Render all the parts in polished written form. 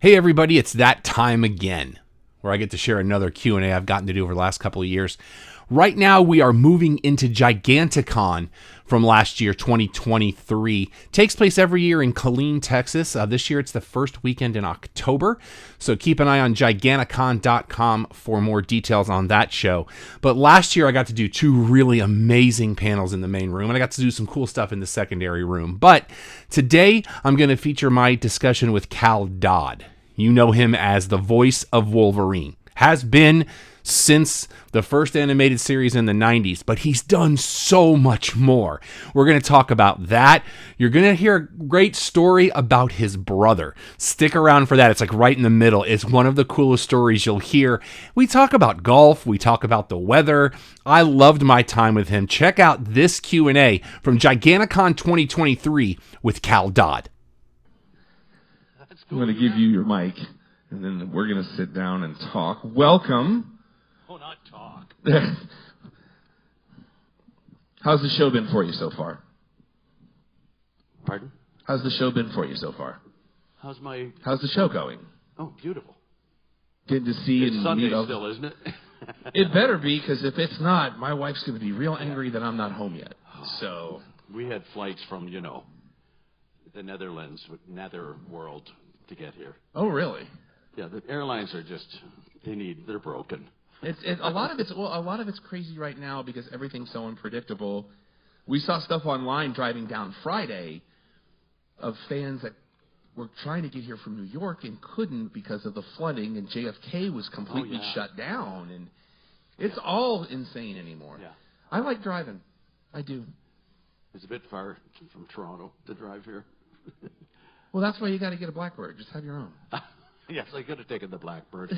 Hey everybody, it's that time again where I get to share another Q&A I've gotten to do over the last couple of years. Right now we are moving into Giganticon from last year, 2023. Takes place every year in Killeen, Texas. This year it's the first weekend in October, so keep an eye on Giganticon.com for more details on that show. But last year I got to do two really amazing panels in the main room, and I got to do some cool stuff in the secondary room. But today I'm going to feature my discussion with Dodd. You know him as the voice of Wolverine. Has been since the first animated series in the 90s, but he's done so much more. We're going to talk about that. You're going to hear a great story about his brother. Stick around for that. It's like right in the middle. It's one of the coolest stories you'll hear. We talk about golf. We talk about the weather. I loved my time with him. Check out this Q&A from Giganticon 2023 with Dodd. I'm going to give you your mic, and then we're going to sit down and talk. Welcome. Oh, not talk. How's the show been for you so far? Pardon? How's the show been for you so far? How's the show going? Oh, beautiful. Getting to see It's and Sunday meet still, isn't it? It better be, because if it's not, my wife's going to be real angry that I'm not home yet. So We had flights from, the Netherlands, Netherworld to get here. Oh, really? Yeah, the airlines are just, they're broken. A lot of it's crazy right now because everything's so unpredictable. We saw stuff online driving down Friday of fans that were trying to get here from New York and couldn't because of the flooding, and JFK was completely shut down, and it's all insane anymore. Yeah. I like driving. I do. It's a bit far from Toronto to drive here. Well, that's why you got to get a Blackbird. Just have your own. Yes, I could have taken the Blackbird.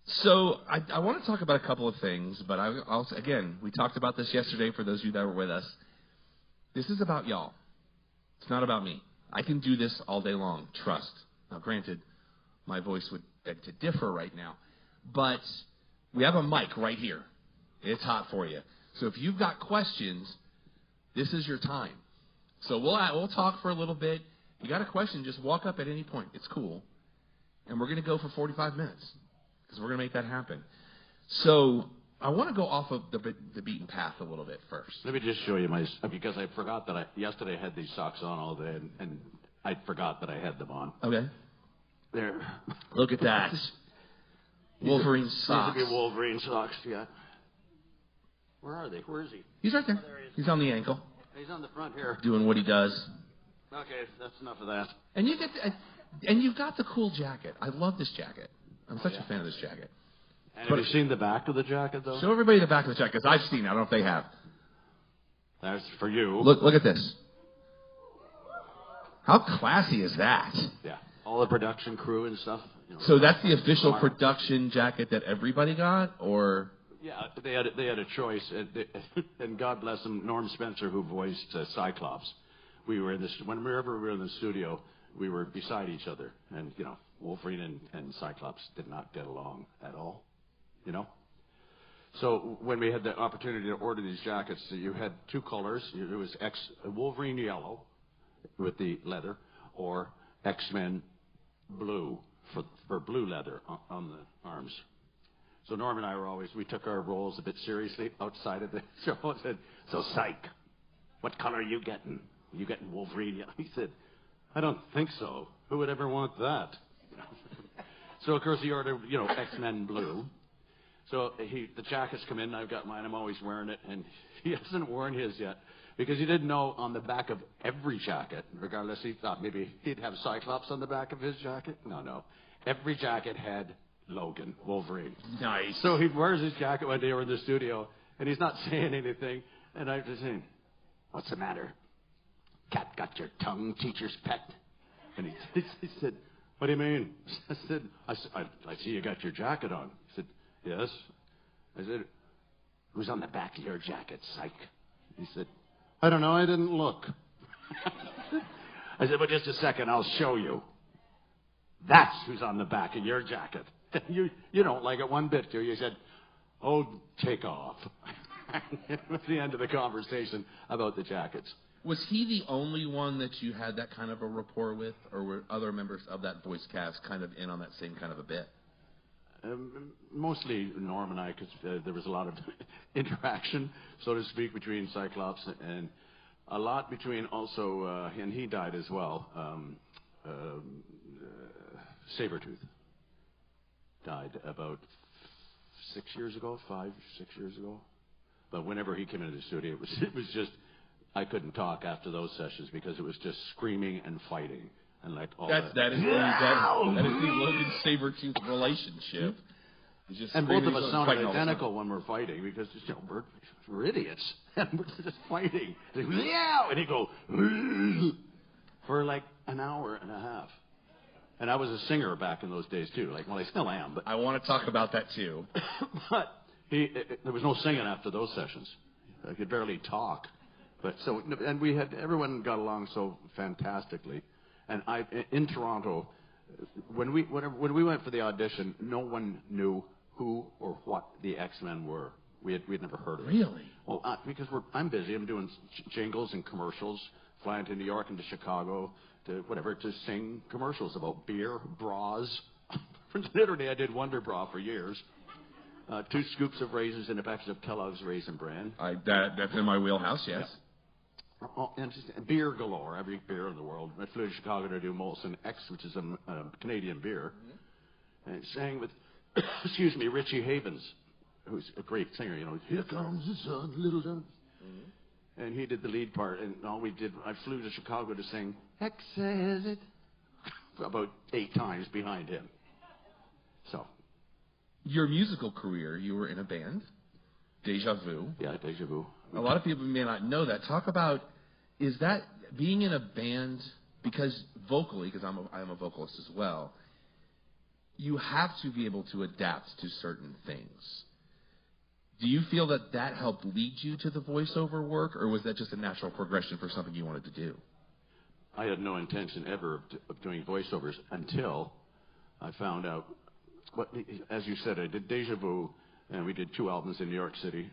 So I want to talk about a couple of things, but again, we talked about this yesterday for those of you that were with us. This is about y'all. It's not about me. I can do this all day long, trust. Now, granted, my voice would beg to differ right now, but we have a mic right here. It's hot for you. So if you've got questions, this is your time. So we'll talk for a little bit. You got a question, just walk up at any point. It's cool. And we're going to go for 45 minutes because we're going to make that happen. So I want to go off of the beaten path a little bit first. Let me just show you because I forgot that yesterday I had these socks on all day, and I forgot that I had them on. Okay. There. Look at that. Wolverine socks. These would be Wolverine socks, yeah. Where are they? Where is he? He's right there. Oh, there he is. He's on the ankle. He's on the front here. Doing what he does. Okay, that's enough of that. And you've got the cool jacket. I love this jacket. I'm such a fan of this jacket. And have you seen the back of the jacket, though? Show everybody the back of the jacket, because I've seen it. I don't know if they have. That's for you. Look at this. How classy is that? Yeah. All the production crew and stuff. So that's the official production jacket that everybody got, or? Yeah, they had a choice, and God bless him, Norm Spencer, who voiced Cyclops. Whenever we were in the studio, we were beside each other, and Wolverine and Cyclops did not get along at all, So when we had the opportunity to order these jackets, you had two colors. It was Wolverine yellow with the leather, or X-Men blue for blue leather on the arms. So Norm and I we took our roles a bit seriously outside of the show and said, "So, Psych, what color are you getting? You getting Wolverine?" He said, "I don't think so. Who would ever want that?" So, of course, he ordered, X-Men blue. So the jackets come in, I've got mine, I'm always wearing it, and he hasn't worn his yet because he didn't know on the back of every jacket, regardless, he thought maybe he'd have Cyclops on the back of his jacket. No. Every jacket had Logan, Wolverine. Nice. So he wears his jacket one day we're in the studio, and he's not saying anything, and I'm just saying, "What's the matter? Cat got your tongue, teacher's pet?" And he said, "What do you mean?" I said, I see you got your jacket on. He said, "Yes." I said, "Who's on the back of your jacket, Psych?" He said, "I don't know, I didn't look." I said, "Well, just a second, I'll show you. That's who's on the back of your jacket." You don't like it one bit, do you? You said, "Oh, take off." It was the end of the conversation about the jackets. Was he the only one that you had that kind of a rapport with, or were other members of that voice cast kind of in on that same kind of a bit? Mostly Norm and I, because there was a lot of interaction, so to speak, between Cyclops and a lot between also, and he died as well, Sabretooth died about 6 years ago, 5, 6 years ago. But whenever he came into the studio, it was just, I couldn't talk after those sessions because it was just screaming and fighting. And like all that is the Logan Sabretooth relationship. And both of us sounded identical when we're fighting because we're idiots and we're just fighting. And he'd go for like an hour and a half. And I was a singer back in those days too. Like, well, I still am. But I want to talk about that too. But there was no singing after those sessions. I could barely talk. But so, and everyone got along so fantastically. And in Toronto, when we went for the audition, no one knew who or what the X-Men were. We'd never heard of it. Really? Well, because I'm busy. I'm doing jingles and commercials, flying to New York and to Chicago to sing commercials about beer, bras. Literally, I did Wonder Bra for years. 2 scoops of raisins in a package of Kellogg's Raisin Bran. That's in my wheelhouse, yes. Yep. Oh, and just beer galore, every beer in the world. I flew to Chicago to do Molson X, which is a Canadian beer, and sang with, Richie Havens, who's a great singer. You know, here comes the sun, little sun. And he did the lead part, and all we did, I flew to Chicago to sing X says it about 8 times behind him. So, your musical career, you were in a band, Deja Vu. Yeah, Deja Vu. A lot of people may not know that. Talk about, is that being in a band, because vocally, because I am a vocalist as well, you have to be able to adapt to certain things. Do you feel that helped lead you to the voiceover work, or was that just a natural progression for something you wanted to do? I had no intention ever of doing voiceovers until I found out, as you said, I did Deja Vu, and we did 2 albums in New York City.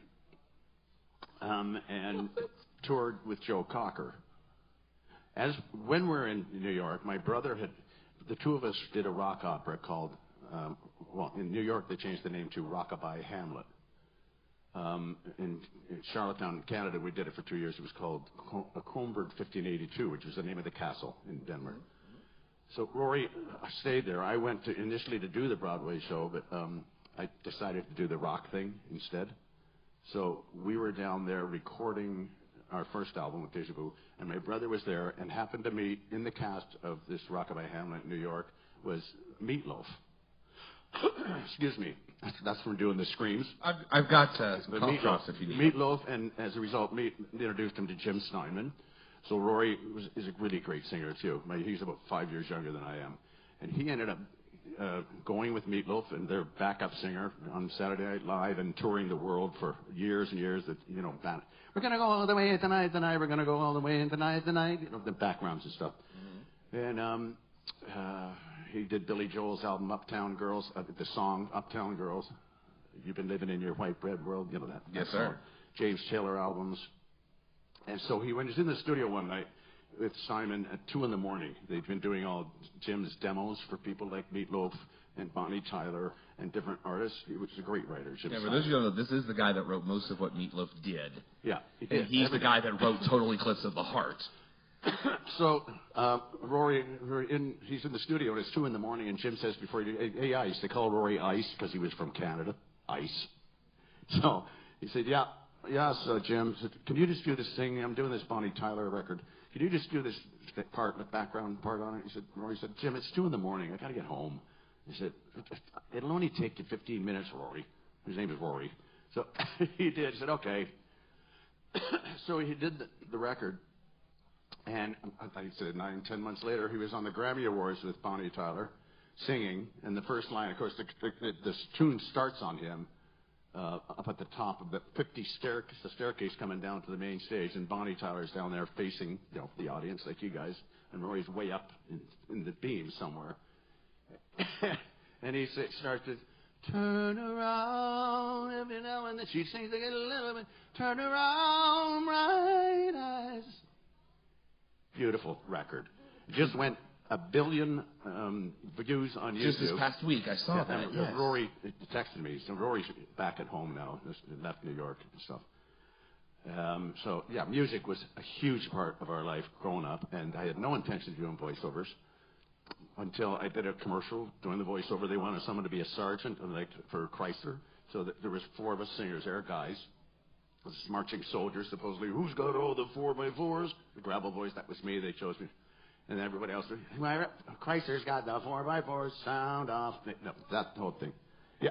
And toured with Joe Cocker. When we're in New York, my brother the 2 of us did a rock opera called, in New York they changed the name to Rockabye Hamlet. In Charlottetown, Canada, we did it for 2 years. It was called Kronberg 1582, which was the name of the castle in Denmark. So Rory stayed there. I went initially to do the Broadway show, but I decided to do the rock thing instead. So we were down there recording our first album with Deja Vu, and my brother was there and happened to meet in the cast of this Rockabye Hamlet in New York was Meatloaf. Excuse me. That's from doing the screams. I've got some cough drops if you need. Meatloaf, and as a result, introduced him to Jim Steinman. So Rory is a really great singer too. He's about 5 years younger than I am, and he ended up going with Meatloaf and their backup singer on Saturday Night Live and touring the world for years and years. We're gonna go all the way tonight. We're gonna go all the way tonight. The backgrounds and stuff. And he did Billy Joel's album Uptown Girls, the song Uptown Girls. You've been living in your white bread world, you know that. Yes, sir. James Taylor albums. And so he was in the studio one night with Simon at 2 a.m. They'd been doing all Jim's demos for people like Meatloaf and Bonnie Tyler and different artists. He was a great writer, Jim Simon. For those of you who don't know, this is the guy that wrote most of what Meatloaf did. Yeah. And he's the guy that wrote Total Eclipse of the Heart. So Rory, he's in the studio, and it's 2 a.m, and Jim says before he did, hey, Ice. They call Rory Ice because he was from Canada. Ice. So he said, yes, Jim. Said, can you just do this thing? I'm doing this Bonnie Tyler record. Can you just do this part, the background part on it? Rory said, Jim, it's 2 a.m. I got to get home. He said, it'll only take you 15 minutes, Rory. His name is Rory. So he did. He said, okay. So he did the record. And I said 9, 10 months later, he was on the Grammy Awards with Bonnie Tyler, singing. And the first line, of course, the tune starts on him up at the top of the staircase coming down to the main stage. And Bonnie Tyler's down there facing the audience, like you guys. And Rory's way up in the beam somewhere. And he starts to turn around every now and then. She sings like a little bit. Turn around, bright eyes. beautiful record. It just went 1 billion views on YouTube. Just this past week, I saw that. And Yes. Rory texted me. So Rory's back at home now. Just left New York and stuff. So yeah, music was a huge part of our life growing up, and I had no intention of doing voiceovers until I did a commercial doing the voiceover. They wanted someone to be a sergeant, like for Chrysler. So there was 4 of us singers there, guys. This marching soldiers, supposedly. Who's got all the 4x4s? The gravel voice, that was me. They chose me. And everybody else, Chrysler's got the 4x4s, sound off. No, that whole thing. Yeah.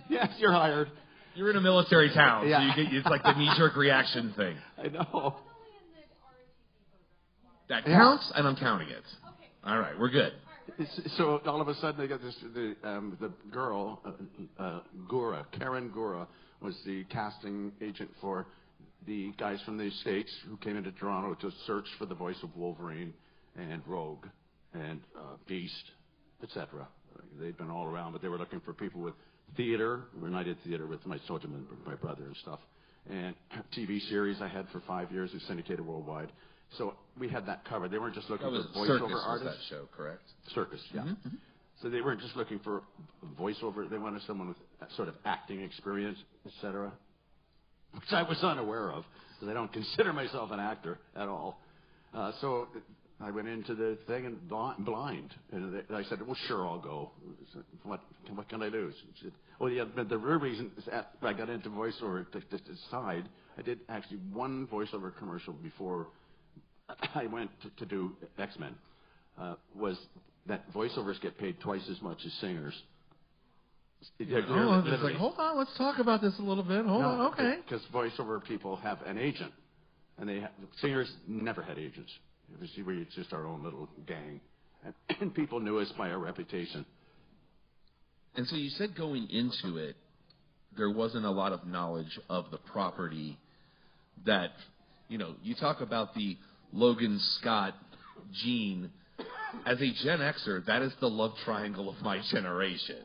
Yes, you're hired. You're in a military town, Yeah. so you get, it's like the knee-jerk reaction thing. I know. That counts, and I'm counting it. All right, we're good. So all of a sudden they got this. The girl, Gura, Karen Gura, was the casting agent for the guys from the States who came into Toronto to search for the voice of Wolverine and Rogue and Beast, etc. They'd been all around, but they were looking for people with theater. When I did theater with my soldierman, my brother and stuff, and TV series I had for 5 years, who syndicated worldwide. So we had that covered. They weren't just looking for voiceover artists. Was that show, correct? Circus, yeah. Mm-hmm. So they weren't just looking for voiceover. They wanted someone with sort of acting experience, etc., which I was unaware of, because I don't consider myself an actor at all. So I went into the thing and blind. And I said, well, sure, I'll go. What can I do? She said, well, yeah, but the real reason is I got into voiceover to decide. I did actually one voiceover commercial before I went to do X-Men, was that voiceovers get paid twice as much as singers. It's like, hold on, let's talk about this a little bit. Hold on, okay. Because voiceover people have an agent, and singers never had agents. We were just our own little gang, and people knew us by our reputation. And so you said going into it, there wasn't a lot of knowledge of the property that, you talk about the Logan Scott gene. As a Gen Xer, that is the love triangle of my generation.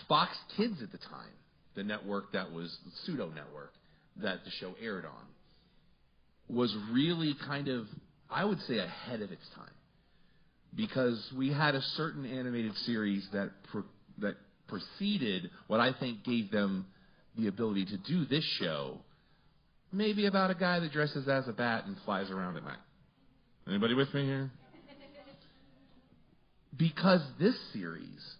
Fox Kids at the time, the network that was the pseudo-network that the show aired on, was really kind of, I would say, ahead of its time. Because we had a certain animated series that preceded what I think gave them the ability to do this show, maybe about a guy that dresses as a bat and flies around at night. Anybody with me here? Because this series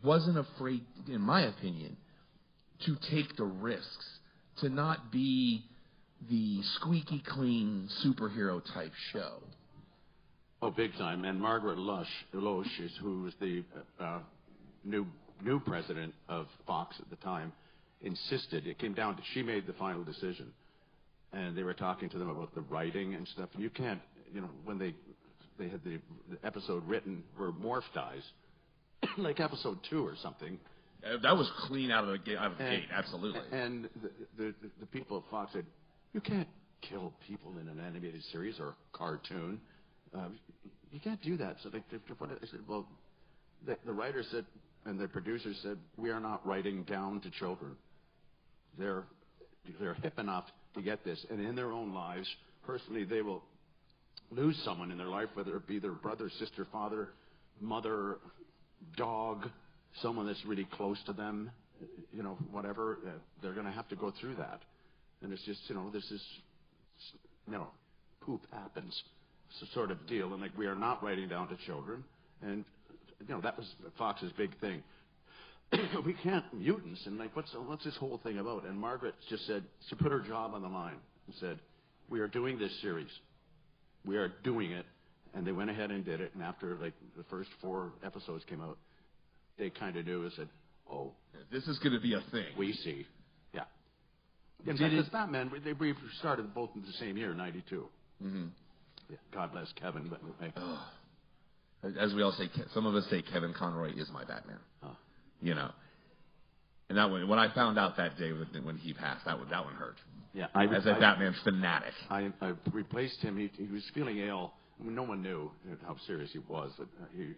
wasn't afraid, in my opinion, to take the risks, to not be the squeaky clean superhero type show. Oh, big time. And Margaret Loesch, who was the new president of Fox at the time, insisted. It came down to, she made the final decision. And they were talking to them about the writing and stuff. You can't, when they had the episode written were morph eyes, like episode 2 or something. That was clean out of the gate, absolutely. And the people at Fox said, you can't kill people in an animated series or cartoon. You can't do that. So I said, well, the writers said, and the producers said, we are not writing down to children. They're hip enough to get this, and in their own lives, personally, they will lose someone in their life, whether it be their brother, sister, father, mother, dog, someone that's really close to them, whatever. They're going to have to go through that. And it's just, this is, poop happens, sort of deal. And like, we are not writing down to children. And, that was Fox's big thing. We can't, mutants, and like, what's this whole thing about? And Margaret just said, she put her job on the line and said, we are doing this series. We are doing it. And they went ahead and did it. And after like the first 4 episodes came out, they kind of knew and said, oh, this is going to be a thing. We see. Yeah. Because Batman, we started both in the same year, 92. Mm-hmm. Yeah, God bless Kevin. But, as we all say, some of us say Kevin Conroy is my Batman. And that when I found out that day when he passed, that one hurt. Yeah, as a Batman fanatic. I replaced him. He was feeling ill. I mean, no one knew how serious he was. But he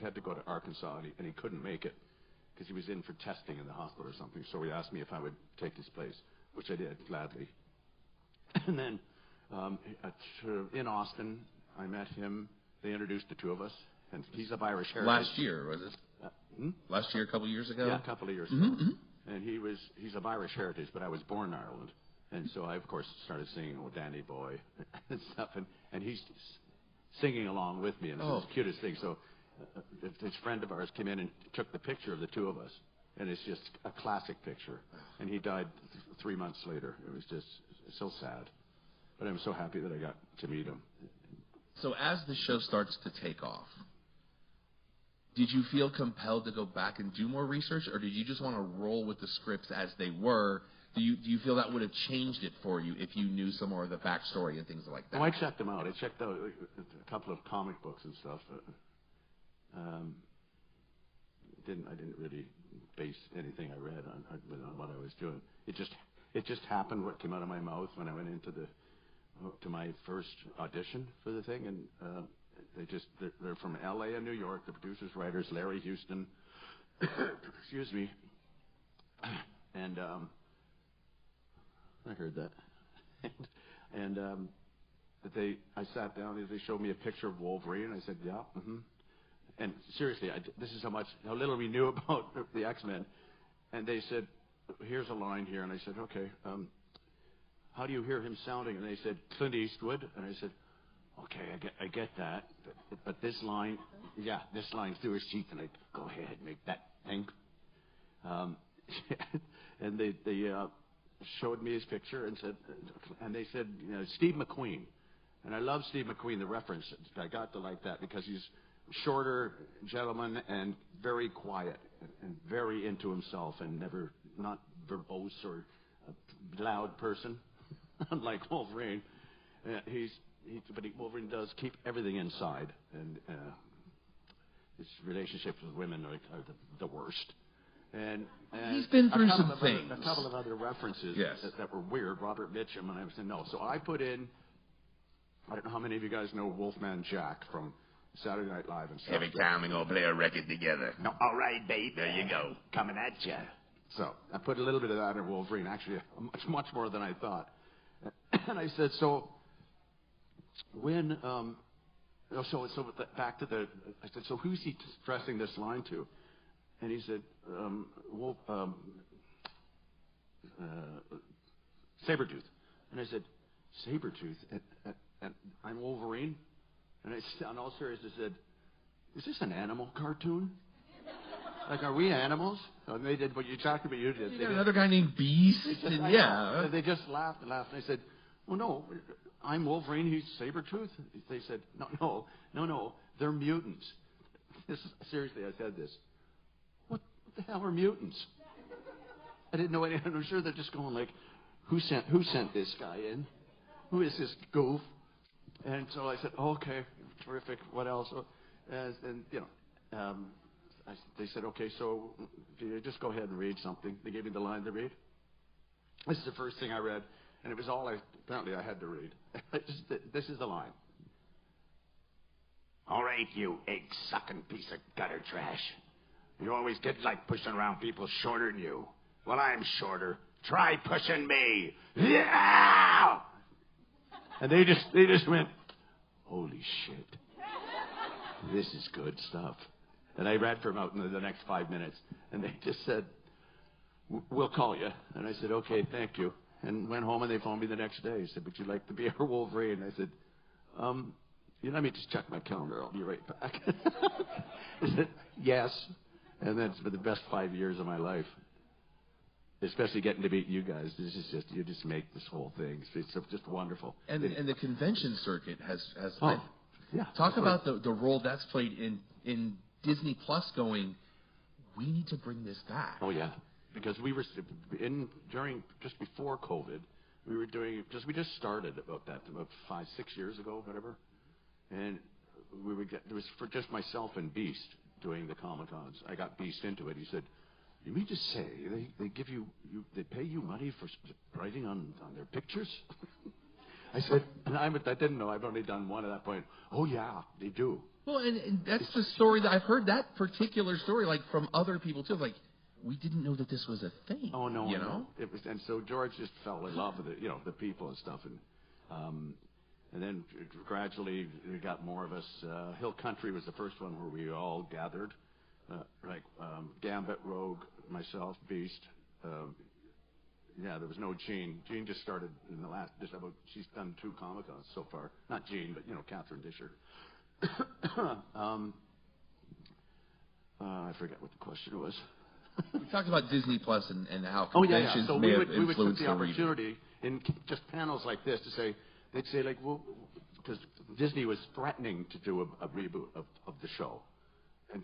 had to go to Arkansas, and he couldn't make it because he was in for testing in the hospital or something. So he asked me if I would take his place, which I did gladly. And then in Austin, I met him. They introduced the two of us, and he's of Irish heritage. Last year, was it? Last year, a couple of years ago? Yeah, a couple of years ago. And he's of Irish heritage, but I was born in Ireland. And so I, of course, started singing "Oh, Danny Boy" and stuff. And he's singing along with me, and it's the cutest thing. So this friend of ours came in and took the picture of the two of us. And it's just a classic picture. And he died 3 months later. It was just so sad. But I'm so happy that I got to meet him. So as the show starts to take off, did you feel compelled to go back and do more research, or did you just want to roll with the scripts as they were? Do you feel that would have changed it for you if you knew some more of the backstory and things like that? Oh, I checked them out. I checked out a couple of comic books and stuff. I didn't really base anything I read on what I was doing. It just happened. What came out of my mouth when I went into to my first audition for the thing, and they're from L.A. and New York. The producers, writers, Larry Houston. Excuse me. And I heard that. And I sat down and they showed me a picture of Wolverine. I said, yeah. And seriously, this is how little we knew about the X-Men. And they said, here's a line here. And I said, okay, how do you hear him sounding? And they said, Clint Eastwood. And I said, okay, I get that. But this line, this line's through his teeth. And I go ahead, make that thing. And they showed me his picture and they said, Steve McQueen. And I love Steve McQueen, the reference. I got to like that because he's shorter gentleman and very quiet and very into himself and not verbose or a loud person, unlike Wolverine. But Wolverine does keep everything inside, and his relationships with women are the worst. And he's been through some things. A couple of other references that were weird. Robert Mitchum, and I said no. So I put in. I don't know how many of you guys know Wolfman Jack from Saturday Night Live and stuff. Every time we're gonna play a record together. No, all right, babe. There you go, coming at you. So I put a little bit of that in Wolverine. Actually, much more than I thought. And I said, so when back to I said, so who's he stressing this line to? And he said, Sabretooth. And I said, Sabretooth? And I'm Wolverine? And I said, on all seriousness, I said, is this an animal cartoon? Like, are we animals? And they did what you talked about. You did. You got another guy named Beast? And they just laughed and laughed. And I said, well, no, I'm Wolverine. He's Sabretooth. They said, no, they're mutants. Seriously, I said this. What the hell are mutants? I didn't know any. I'm sure they're just going like, who sent this guy in? Who is this goof? And so I said, okay, terrific. What else? And they said, okay, so you just go ahead and read something. They gave me the line to read. This is the first thing I read, and it was all apparently I had to read. This is the line. All right, you egg-sucking piece of gutter trash. You always get like pushing around people shorter than you. Well, I'm shorter. Try pushing me. Yeah! And they just went, holy shit. This is good stuff. And I read from out in the next 5 minutes, and they just said, we'll call you. And I said, okay, thank you. And went home, and they phoned me the next day. They said, would you like to be our Wolverine? And I said, let me just check my calendar. I'll be right back. I said, yes. And that's been the best 5 years of my life. Especially getting to meet you guys. This is just, you just make this whole thing. It's just wonderful. And the convention circuit has yeah. Talk about the role that's played in Disney Plus going, we need to bring this back. Oh, yeah. Because we were just before COVID, we just started about 5-6 years ago, whatever. And it was for just myself and Beast doing the Comic-Cons. I got Beast into it. He said, you mean to say they give they pay you money for writing on their pictures? I said, I didn't know. I've only done one at that point. Oh, yeah, they do. Well, and that's the story that I've heard, that particular story, like from other people too. Like, we didn't know that this was a thing. Oh no, you no. know? It was, and so George just fell in love with it, the people and stuff, and then gradually we got more of us. Hill Country was the first one where we all gathered, Gambit, Rogue, myself, Beast. There was no Jean. Jean just started in the last. She's done 2 Comic-Cons so far. Not Jean, but Catherine Disher. I forget what the question was. We talked about Disney Plus and how Oh conventions yeah. So may we have would influenced take the the reading. opportunity in just panels like this to say, they'd say like, well, because Disney was threatening to do a reboot of the show, and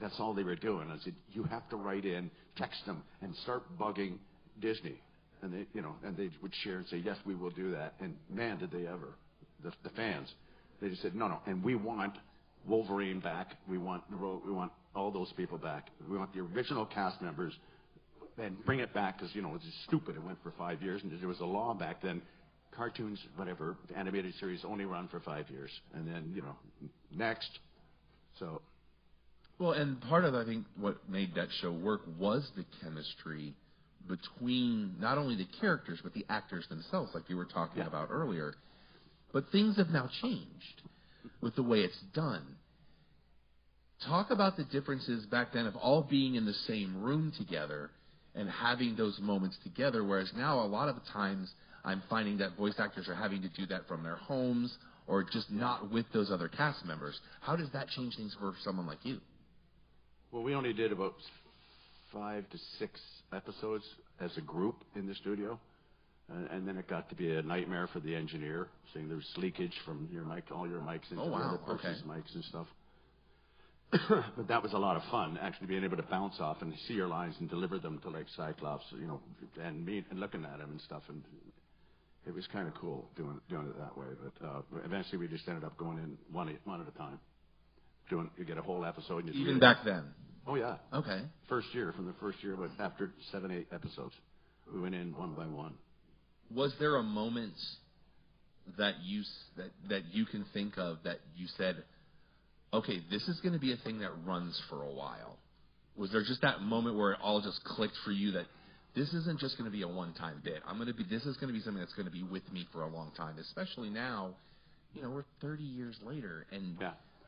that's all they were doing. I said, you have to write in, text them, and start bugging Disney, and they would share and say, yes, we will do that. And man, did they ever, the fans, they just said, no, and we want Wolverine back. We want all those people back. We want the original cast members, and bring it back because it's just stupid. It went for 5 years, and there was a law back then. Cartoons, whatever, animated series only run for 5 years, and then next. So. Well, and part of I think what made that show work was the chemistry between not only the characters but the actors themselves, like you were talking about earlier. But things have now changed with the way it's done. Talk about the differences back then of all being in the same room together and having those moments together, whereas now a lot of the times I'm finding that voice actors are having to do that from their homes or just not with those other cast members. How does that change things for someone like you? Well, we only did about 5 to 6 episodes as a group in the studio. And then it got to be a nightmare for the engineer, saying there's leakage from your mic, all your mics into the other person's mics and stuff. But that was a lot of fun, actually being able to bounce off and see your lines and deliver them to like Cyclops, and me and looking at him and stuff. And it was kind of cool doing it that way. But eventually we just ended up going in one at a time. You get a whole episode. And Even back then? Oh, yeah. Okay. From the first year, but after 7, 8 episodes, we went in one by one. Was there a moment that you can think of that you said, okay, this is going to be a thing that runs for a while? Was there just that moment where it all just clicked for you that this isn't just going to be a one-time bit? This is going to be something that's going to be with me for a long time, especially now, we're 30 years later, and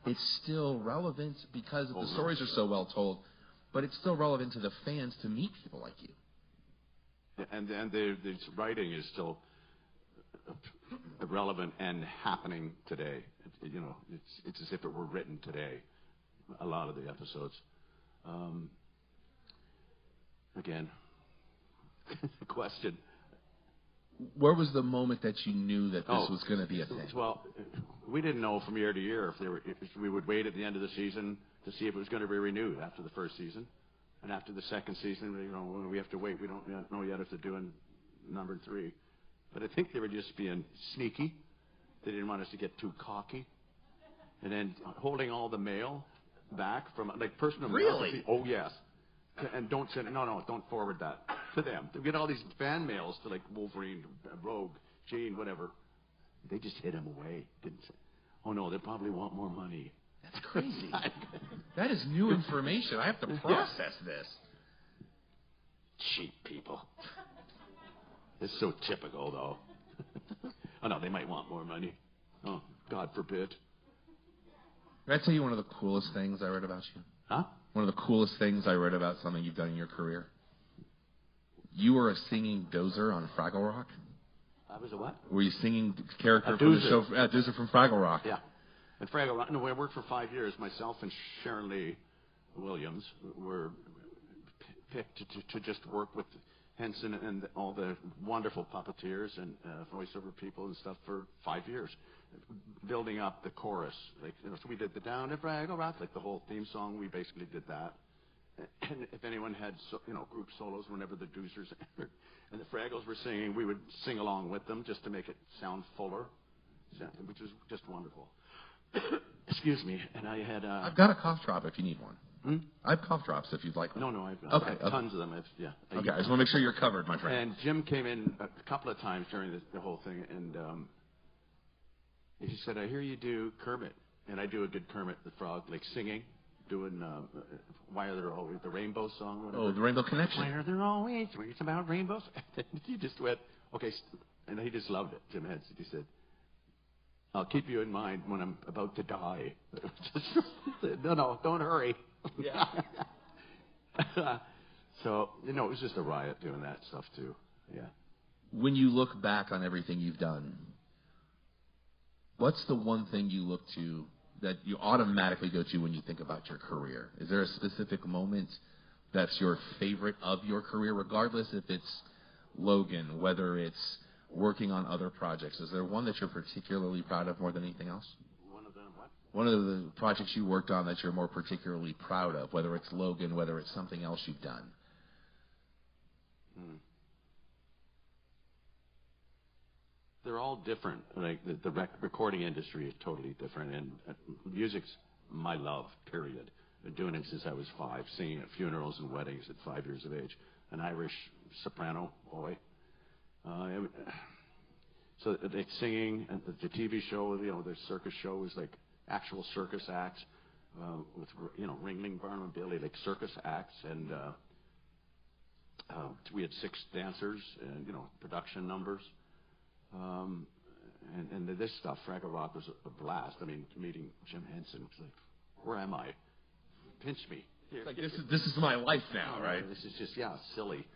it's still relevant because the stories are so well told, but it's still relevant to the fans to meet people like you. And the writing is still relevant and happening today. It's as if it were written today. A lot of the episodes. Again, question. Where was the moment that you knew that this was going to be a thing? Well, we didn't know from year to year if we would wait at the end of the season to see if it was going to be renewed after the first season. And after the second season, we have to wait. We don't know yet if they're doing number 3. But I think they were just being sneaky. They didn't want us to get too cocky. And then holding all the mail back from, like, personal mail. Really? Oh, yes. And don't send, no, don't forward that to them. They get all these fan mails to, like, Wolverine, Rogue, Jean, whatever. They just hid them away. Didn't say, oh, no, they probably want more money. That's crazy. That is new information. I have to process this. Cheap people. It's so typical, though. Oh, no, they might want more money. Oh, God forbid. Can I tell you one of the coolest things I read about you? Huh? One of the coolest things I read about something you've done in your career. You were a singing Dozer on Fraggle Rock. I was a what? Were you singing the character from the show, Dozer from Fraggle Rock? Yeah. And Fraggle Rock, I worked for 5 years. Myself and Sharon Lee Williams were picked to just work with Henson and all the wonderful puppeteers and voiceover people and stuff for 5 years, building up the chorus. So we did the Down to Fraggle Rock, like the whole theme song. We basically did that. And if anyone had group solos, whenever the Doozers and the Fraggles were singing, we would sing along with them just to make it sound fuller, which was just wonderful. Excuse me. And I had. I've got a cough drop if you need one. I have cough drops if you'd like one. No, I've got tons of them. Okay, I just want to make sure you're covered, my friend. And Jim came in a couple of times during the whole thing, and he said, I hear you do Kermit. And I do a good Kermit the Frog, like singing, doing Why Are There Always, the Rainbow song, or whatever. Oh, the Rainbow Connection. Why are there always words about rainbows? He just went, okay, and he just loved it, Jim Henson. He said, I'll keep you in mind when I'm about to die. No, don't hurry. Yeah. So, it was just a riot doing that stuff, too. Yeah. When you look back on everything you've done, what's the one thing you look to that you automatically go to when you think about your career? Is there a specific moment that's your favorite of your career, regardless if it's Logan, whether it's working on other projects? Is there one that you're particularly proud of more than anything else? One of them, what? One of the projects you worked on that you're more particularly proud of, whether it's Logan, whether it's something else you've done? They're all different. Like the recording industry is totally different, and music's my love. Period. Been doing it since I was 5, singing at funerals and weddings at 5 years of age. An Irish soprano boy. So like singing and the TV show, the circus show was like actual circus acts with Ringling, Barnum and Bailey, like circus acts, and we had 6 dancers and production numbers. And this stuff, Fraggle Rock, was a blast. I mean, meeting Jim Henson was like, where am I? Pinch me. Like this is my life now, right? This is just silly.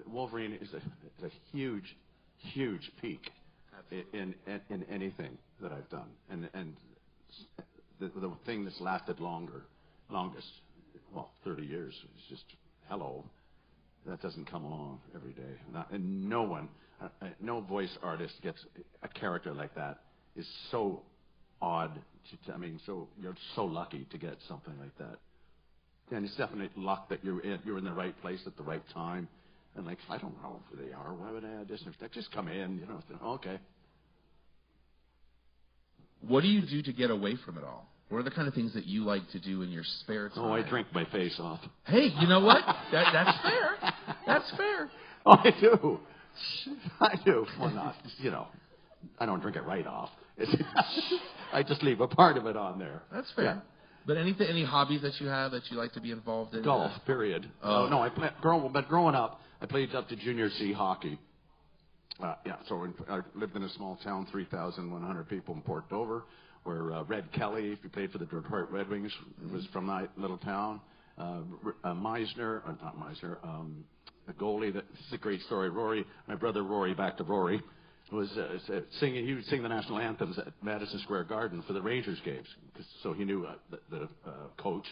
Wolverine is a huge peak in anything that I've done, and the thing that's lasted longest, 30 years, is just hello. That doesn't come along every day, and no one. No voice artist gets a character like that. Is so odd. So you're so lucky to get something like that. And it's definitely luck that you're in the right place at the right time. And like, I don't know who they are. Why would I audition? Just come in. Okay. What do you do to get away from it all? What are the kind of things that you like to do in your spare time? Oh, I drink my face off. Hey, you know what? That's fair. That's fair. Oh, I do. I do. Well, not, I don't drink it right off. I just leave a part of it on there. That's fair. Yeah. But any hobbies that you have that you like to be involved in? Golf, period. No, but growing up, I played up to junior C hockey. So I lived in a small town, 3,100 people in Port Dover, where Red Kelly, if you played for the Detroit Red Wings, was from that little town. A goalie, this is a great story. Rory, my brother Rory, back to Rory, was singing. He would sing the national anthems at Madison Square Garden for the Rangers games, so he knew the coach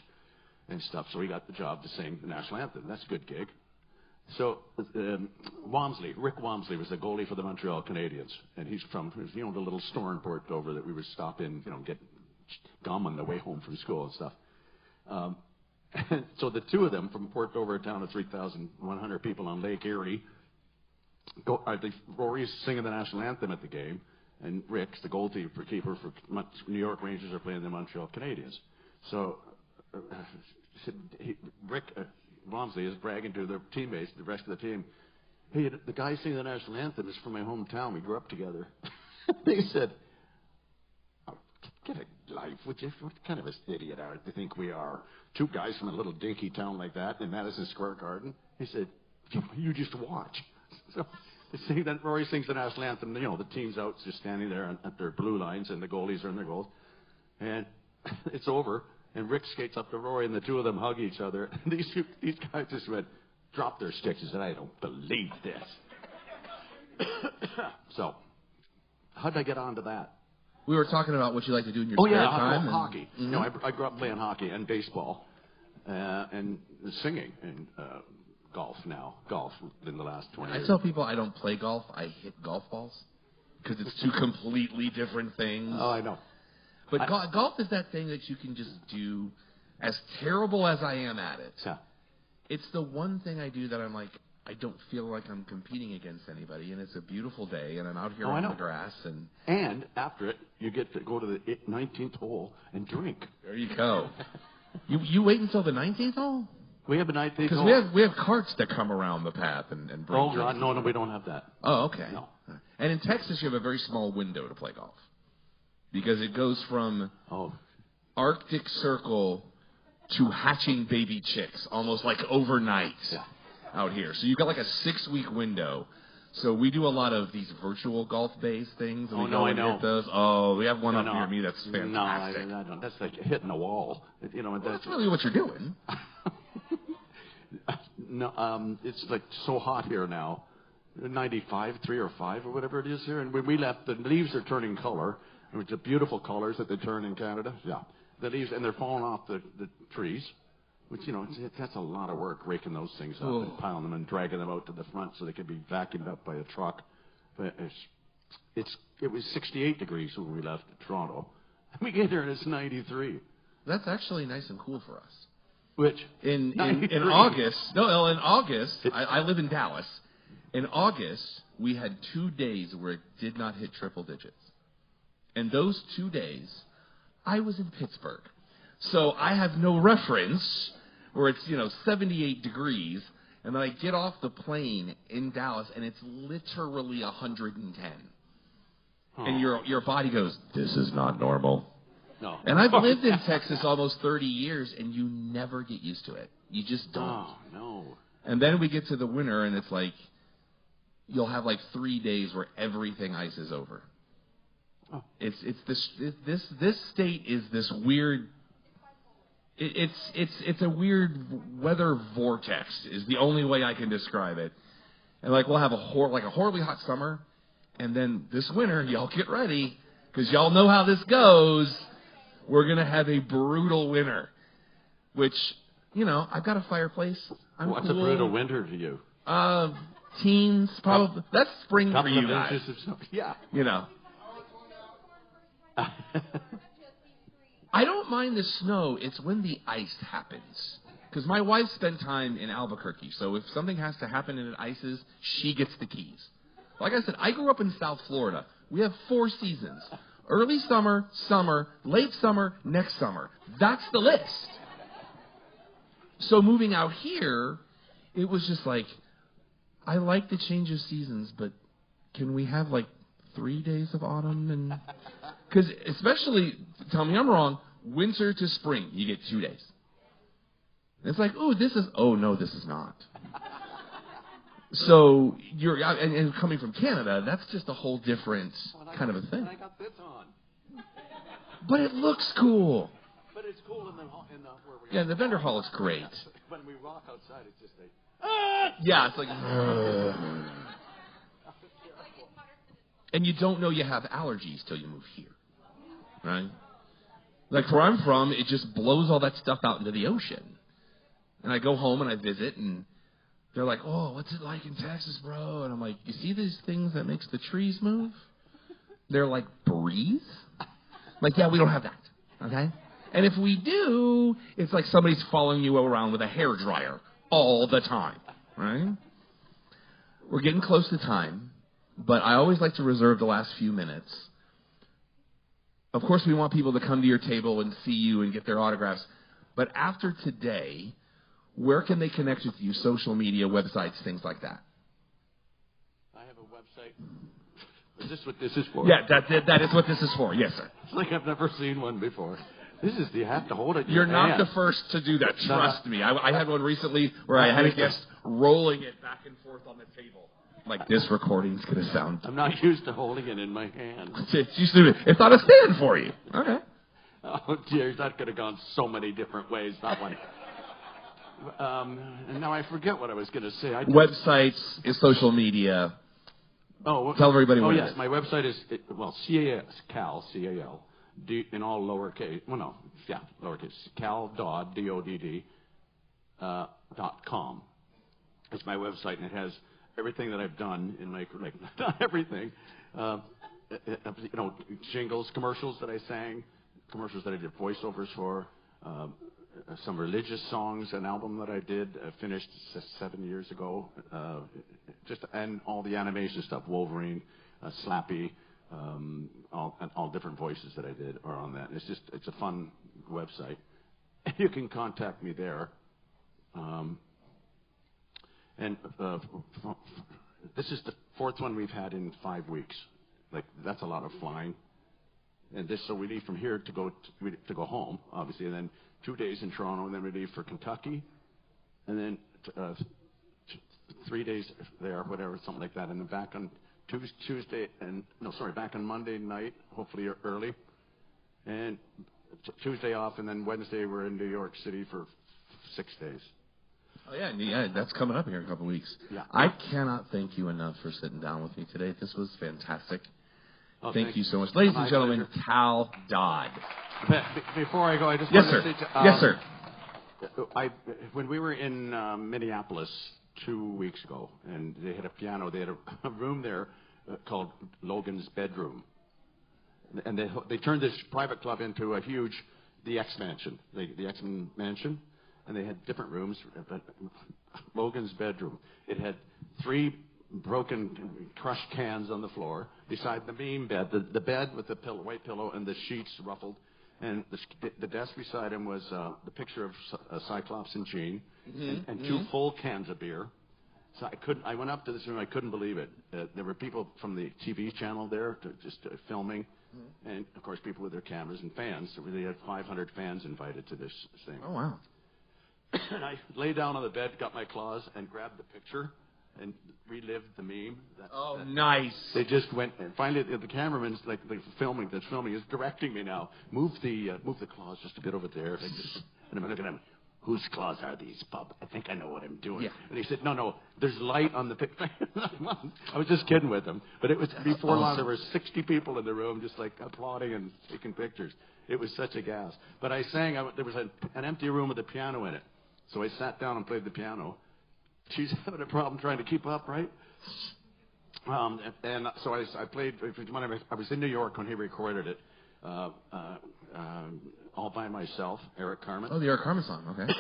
and stuff. So he got the job to sing the national anthem. That's a good gig. So Rick Walmsley was the goalie for the Montreal Canadiens, and he's from the little store in Port Dover that we would stop in, get gum on the way home from school and stuff. So the two of them from Port Dover, a town of 3,100 people on Lake Erie, Rory's singing the national anthem at the game, and Rick's the goalkeeper for New York Rangers are playing the Montreal Canadiens. So Rick Walmsley is bragging to their teammates, the rest of the team, hey, the guy singing the national anthem is from my hometown. We grew up together. They said, get a life, would you? What kind of an idiot do you think we are? 2 guys from a little dinky town like that in Madison Square Garden. He said, you just watch. So then Rory sings the national anthem. The team's out just standing there at their blue lines, and the goalies are in their goals. And it's over, and Rick skates up to Rory, and the two of them hug each other. And these guys just dropped their sticks and said, I don't believe this. So, how did I get onto that? We were talking about what you like to do in your spare time. Hockey. Mm-hmm. I grew up playing hockey and baseball, and singing and golf now. Golf in the last 20 years. I tell people I don't play golf. I hit golf balls because it's 2 completely different things. Oh, I know. But golf is that thing that you can just do. As terrible as I am at it, it's the one thing I do that I'm like, I don't feel like I'm competing against anybody, and it's a beautiful day, and I'm out here on the grass. And after it, you get to go to the 19th hole and drink. There you go. You wait until the 19th hole? We have a 19th hole. Because we have carts that come around the path and bring drinks. God, no, we don't have that. Oh, okay. No. And in Texas, you have a very small window to play golf. Because it goes from Arctic Circle to hatching baby chicks, almost like overnight out here. So you've got like a 6-week window. So we do a lot of these virtual golf-based things. And we go and hit those. Oh, we have one up near me that's fantastic. No, that's like hitting a wall. That's really what you're doing. No, it's like so hot here now. 95, 3 or 5 or whatever it is here. And when we left, the leaves are turning color. It's the beautiful colors that they turn in Canada. Yeah. The leaves, and they're falling off the trees, which, that's a lot of work, raking those things up and piling them and dragging them out to the front so they can be vacuumed up by a truck. But it was 68 degrees when we left Toronto. We get there and it's 93. That's actually nice and cool for us. Which? In August, in August, I live in Dallas. In August, we had 2 days where it did not hit triple digits. And those 2 days, I was in Pittsburgh. So I have no reference where it's, 78 degrees, and then I get off the plane in Dallas, and it's literally 110. And your body goes, this is not normal. No. And I've lived in Texas almost 30 years, and you never get used to it. You just don't. Oh, no. And then we get to the winter, and it's like, you'll have like 3 days where everything ices over. Oh. This state is this weird. It's a weird weather vortex is the only way I can describe it. And like we'll have a horribly hot summer, and then this winter y'all get ready because y'all know how this goes. We're gonna have a brutal winter, which I've got a fireplace. What's cool. A brutal winter to you? Teens probably. That's spring for you guys. Yeah. I don't mind the snow. It's when the ice happens. Because my wife spent time in Albuquerque, so if something has to happen and it ices, she gets the keys. Like I said, I grew up in South Florida. We have 4 seasons. Early summer, summer, late summer, next summer. That's the list. So moving out here, it was just like, I like the change of seasons, but can we have like 3 days of autumn? And because especially, tell me I'm wrong, winter to spring, you get 2 days. And it's like, oh no, this is not. So and coming from Canada, that's just a whole different kind of a thing. I got this on. But it looks cool. But it's cool in the where we. Yeah, the vendor hall is great. When we walk outside, it's just like. Yeah, it's like. And you don't know you have allergies till you move here, right? Like where I'm from, it just blows all that stuff out into the ocean. And I go home and I visit, and they're like, "Oh, what's it like in Texas, bro?" And I'm like, "You see these things that makes the trees move? They're like breeze." I'm like, yeah, we don't have that, okay? And if we do, it's like somebody's following you around with a hairdryer all the time, right? We're getting close to time, but I always like to reserve the last few minutes. Of course, we want people to come to your table and see you and get their autographs. But after today, where can they connect with you? Social media, websites, things like that. I have a website. Is this what this is for? Yeah, that is what this is for. Yes, sir. It's like I've never seen one before. You have to hold it in You're your not hand. the first to do that. Trust me. I had one recently where I had a guest rolling it back and forth on the table. Like, this recording's going to sound... I'm not used to holding it in my hand. It's not a stand for you. Okay. Oh, dear. That could have gone so many different ways. That one. And now I forget what I was going to say. Websites, social media. Oh, tell everybody what it is. Oh, yes. My website is, Cal, C-A-L, in all lowercase. Well, no. Yeah, lowercase. Cal, Dodd, D-O-D-D, .com. It's my website, and it has everything that I've done in my, not everything. Jingles, commercials that I sang, commercials that I did voiceovers for, some religious songs, an album that I did, finished 7 years ago, and all the animation stuff, Wolverine, Slappy, all different voices that I did are on that. It's a fun website. You can contact me there. And this is the 4th one we've had in 5 weeks. Like, that's a lot of flying. And so we leave from here to go home, obviously, and then 2 days in Toronto, and then we leave for Kentucky, and then 3 days there, whatever, something like that, and then back on back on Monday night, hopefully early, and Tuesday off, and then Wednesday we're in New York City for 6 days. Oh, yeah, that's coming up here in a couple of weeks. Yeah. I cannot thank you enough for sitting down with me today. This was fantastic. Oh, thank you so much. Ladies and gentlemen, pleasure. Cal Dodd. Before I go, I just Yes, want sir. to say Yes, sir. When we were in Minneapolis 2 weeks ago, and they had a piano, they had a room there called Logan's Bedroom. And they turned this private club into the X Mansion, the X-Men Mansion. And they had different rooms, but Logan's Bedroom. It had 3 broken, crushed cans on the floor beside the beam bed, the bed with the white pillow and the sheets ruffled. And the desk beside him was the picture of Cyclops and Jean, and 2 full cans of beer. So I went up to this room, I couldn't believe it. There were people from the TV channel there just filming, and of course people with their cameras and fans. So they had 500 fans invited to this thing. Oh, wow. And I lay down on the bed, got my claws, and grabbed the picture and relived the meme. Nice. They just went, and finally the cameraman's that's filming is directing me now. Move the claws just a bit over there. And I'm looking at him. Whose claws are these, Bob? I think I know what I'm doing. Yeah. And he said, no, there's light on the picture. I was just kidding with him. But it was before long, there were 60 people in the room just like applauding and taking pictures. It was such a gas. But I sang, there was an empty room with a piano in it. So I sat down and played the piano. She's having a problem trying to keep up, right? And so I played, I was in New York when he recorded it, all by myself, Eric Carmen. Oh, the Eric Carmen song, okay.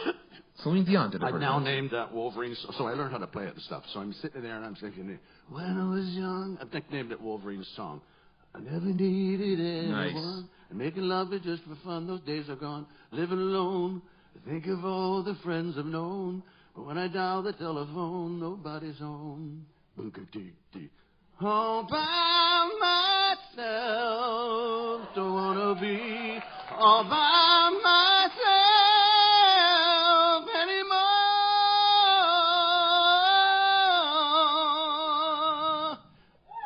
Celine Dion did it. I've now named Wolverine, so I learned how to play it and stuff. So I'm sitting there and I'm thinking, when I was young, I've nicknamed it Wolverine's song. I never needed anyone. Nice. And making love is just for fun, those days are gone. Living alone, think of all the friends I've known. But when I dial the telephone, nobody's home. All by myself, don't wanna be all by myself anymore.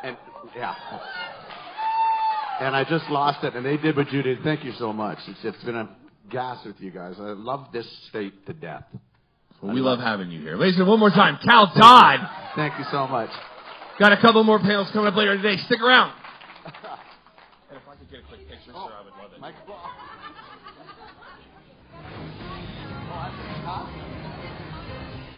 And yeah. And I just lost it, and they did what you did. Thank you so much. It's been a gas with you guys. I love this state to death. Well, we love having you here. Ladies and gentlemen, one more time, Cal Dodd. Thank you so much. Got a couple more panels coming up later today. Stick around. And if I could get a quick picture, sir, I would love it.